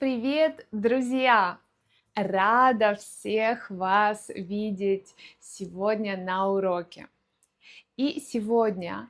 Привет, друзья! Рада всех вас видеть сегодня на уроке. И сегодня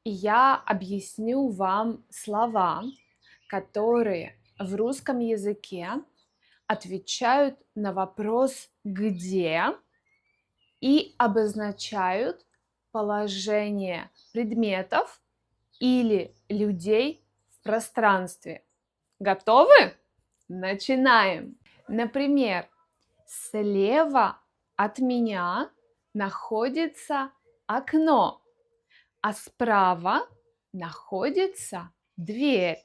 я объясню вам слова, которые в русском языке отвечают на вопрос «где» и обозначают положение предметов или людей в пространстве. Готовы? Начинаем. Например, слева от меня находится окно, а справа находится дверь.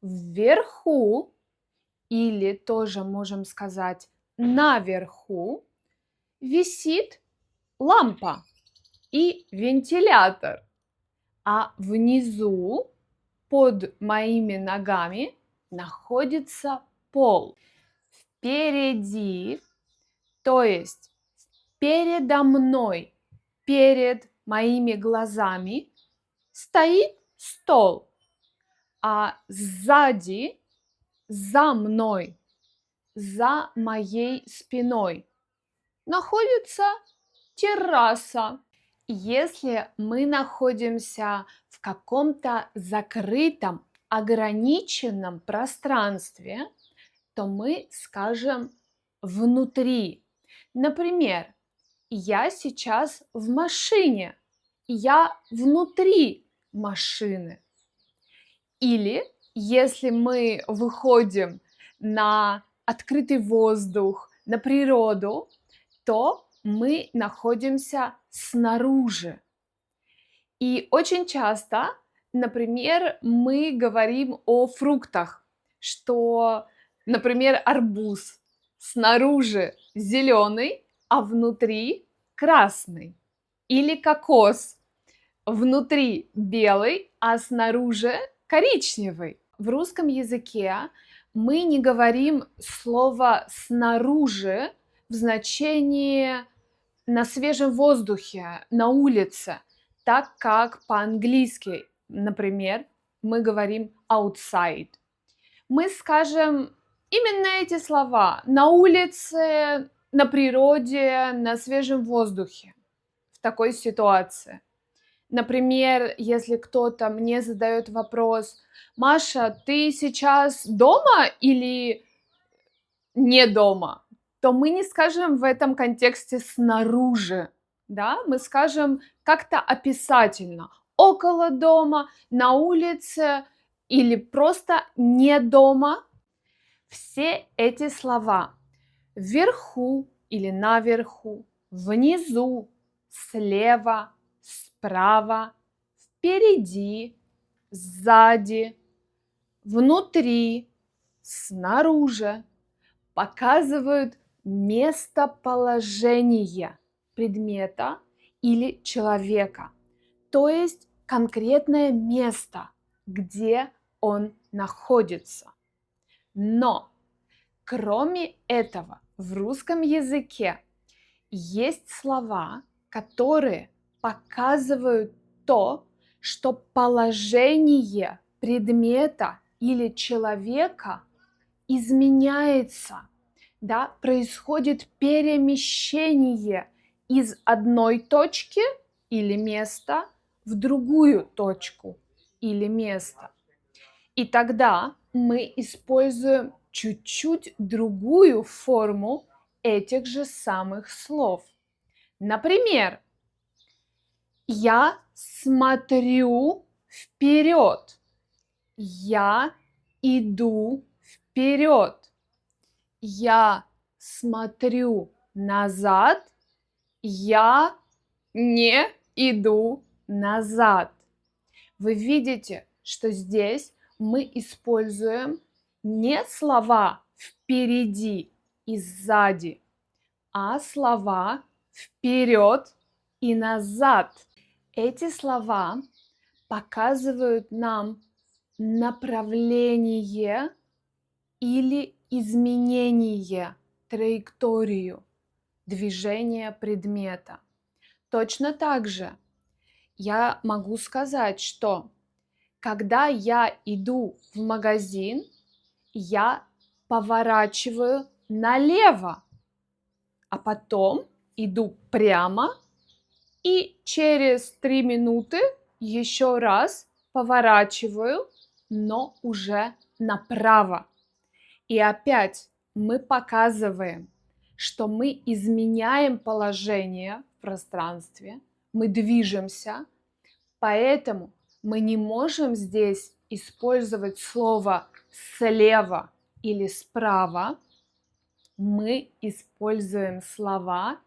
Вверху, или тоже можем сказать наверху, висит лампа и вентилятор, а внизу под моими ногами находится пол. Впереди, то есть передо мной, перед моими глазами стоит стол, а сзади, за мной, за моей спиной находится терраса. Если мы находимся в каком-то закрытом, ограниченном пространстве, то мы скажем внутри. Например, я сейчас в машине, я внутри машины. Или если мы выходим на открытый воздух, на природу, то мы находимся снаружи. И очень часто, например, мы говорим о фруктах, что, например, арбуз снаружи зеленый, а внутри красный. Или кокос внутри белый, а снаружи коричневый. В русском языке мы не говорим слово «снаружи» в значении на свежем воздухе, на улице, так как по-английски, например, мы говорим outside. Мы скажем именно эти слова на улице, на природе, на свежем воздухе в такой ситуации. Например, если кто-то мне задает вопрос: Маша, ты сейчас дома или не дома? То мы не скажем в этом контексте снаружи, да, мы скажем как-то описательно: около дома, на улице или просто не дома. Все эти слова вверху или наверху, внизу, слева, справа, впереди, сзади, внутри, снаружи показывают местоположение предмета или человека, то есть конкретное место, где он находится. Но кроме этого, в русском языке есть слова, которые показывают то, что положение предмета или человека изменяется, да, происходит перемещение из одной точки или места в другую точку или место. И тогда мы используем чуть-чуть другую форму этих же самых слов. Например, я смотрю вперед. Я иду вперед. Я смотрю назад. Я не иду назад. Вы видите, что здесь мы используем не слова впереди и сзади, а слова вперед и назад. Эти слова показывают нам направление или изменение, траекторию движения предмета. Точно так же я могу сказать, что когда я иду в магазин, я поворачиваю налево, а потом иду прямо и через 3 минуты еще раз поворачиваю, но уже направо. И опять мы показываем, что мы изменяем положение в пространстве, мы движемся, поэтому мы не можем здесь использовать слово слева или справа. Мы используем слова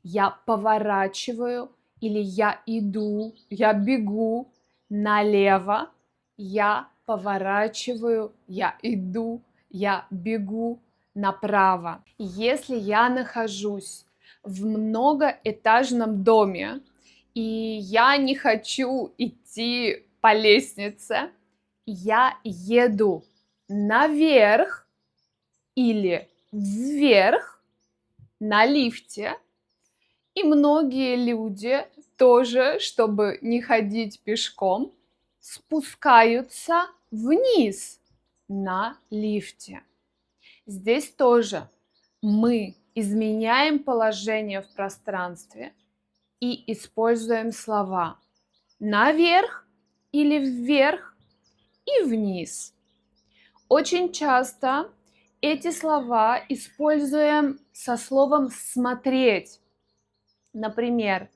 «я поворачиваю» или «я иду», «я бегу налево», «я поворачиваю», «я иду», «я бегу направо». Если я нахожусь в многоэтажном доме, и я не хочу идти по лестнице, я еду наверх или вверх на лифте. И многие люди тоже, чтобы не ходить пешком, спускаются вниз на лифте. Здесь тоже мы изменяем положение в пространстве и используем слова наверх или вверх и вниз. Очень часто эти слова используем со словом «смотреть». Например,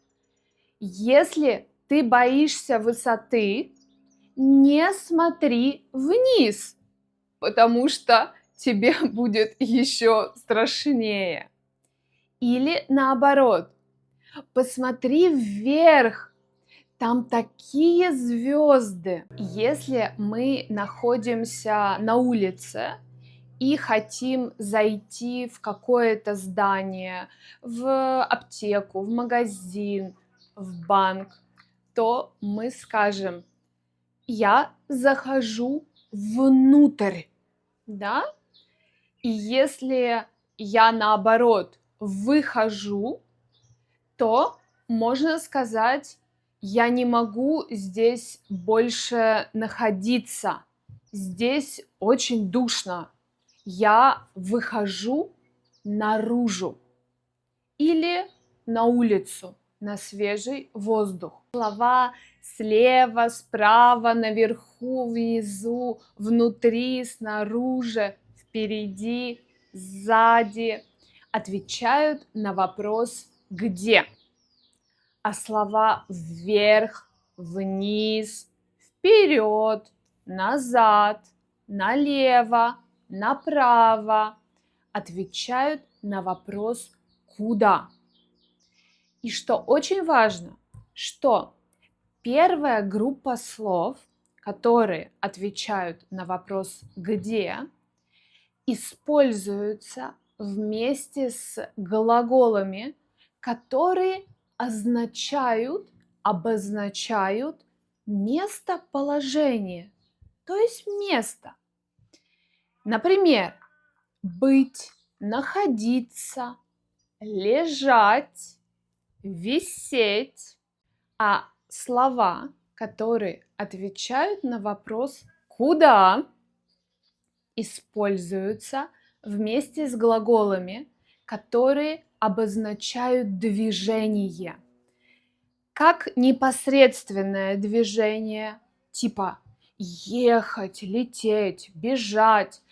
если ты боишься высоты, не смотри вниз, потому что тебе будет еще страшнее. Или наоборот, посмотри вверх, там такие звезды. Если мы находимся на улице и хотим зайти в какое-то здание, в аптеку, в магазин, в банк, то мы скажем: я захожу внутрь, да? И если я наоборот выхожу, то можно сказать: я не могу здесь больше находиться, здесь очень душно, я выхожу наружу или на улицу, на свежий воздух. Слова слева, справа, наверху, внизу, внутри, снаружи, впереди, сзади отвечают на вопрос «где?». А слова вверх, вниз, вперед, назад, налево, направо отвечают на вопрос «куда?». И что очень важно, что первая группа слов, которые отвечают на вопрос «где?», используются вместе с глаголами, которые обозначают местоположение, то есть место. Например, быть, находиться, лежать, висеть. А слова, которые отвечают на вопрос «куда?», используются вместе с глаголами, которые обозначают движение. Как непосредственное движение, типа ехать, лететь, бежать,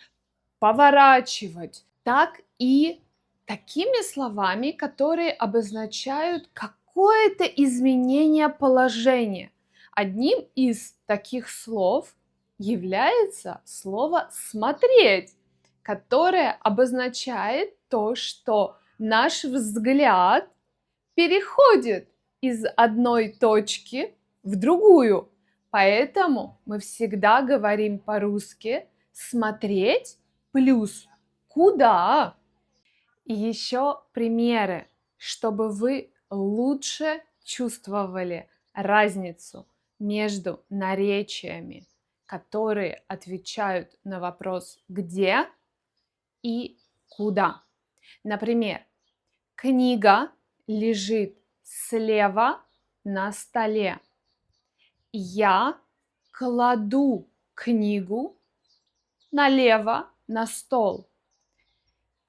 поворачивать, так и такими словами, которые обозначают какое-то изменение положения. Одним из таких слов является слово «смотреть», которое обозначает то, что наш взгляд переходит из одной точки в другую. Поэтому мы всегда говорим по-русски «смотреть» плюс «куда?». И еще примеры, чтобы вы лучше чувствовали разницу между наречиями, которые отвечают на вопрос «где?» и «куда?». Например, книга лежит слева на столе. Я кладу книгу налево на стол.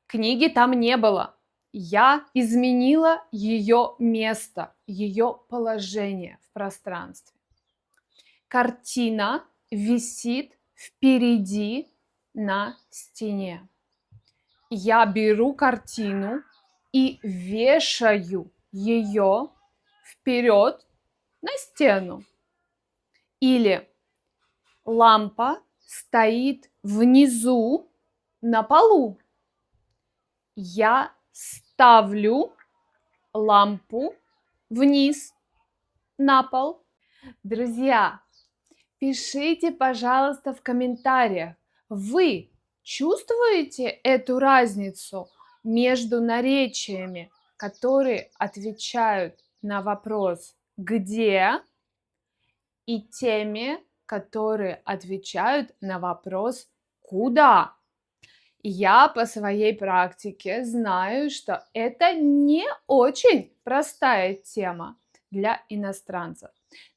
Книги там не было. Я изменила ее место, ее положение в пространстве. Картина висит впереди на стене. Я беру картину и вешаю ее вперед на стену. Или лампа стоит внизу на полу. Я ставлю лампу вниз на пол. Друзья, пишите, пожалуйста, в комментариях, вы чувствуете эту разницу между наречиями, которые отвечают на вопрос «где?» и теми, которые отвечают на вопрос «куда?». Я по своей практике знаю, что это не очень простая тема для иностранцев.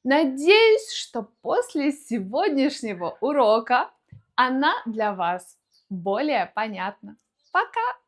Надеюсь, что после сегодняшнего урока она для вас более понятна. Пока!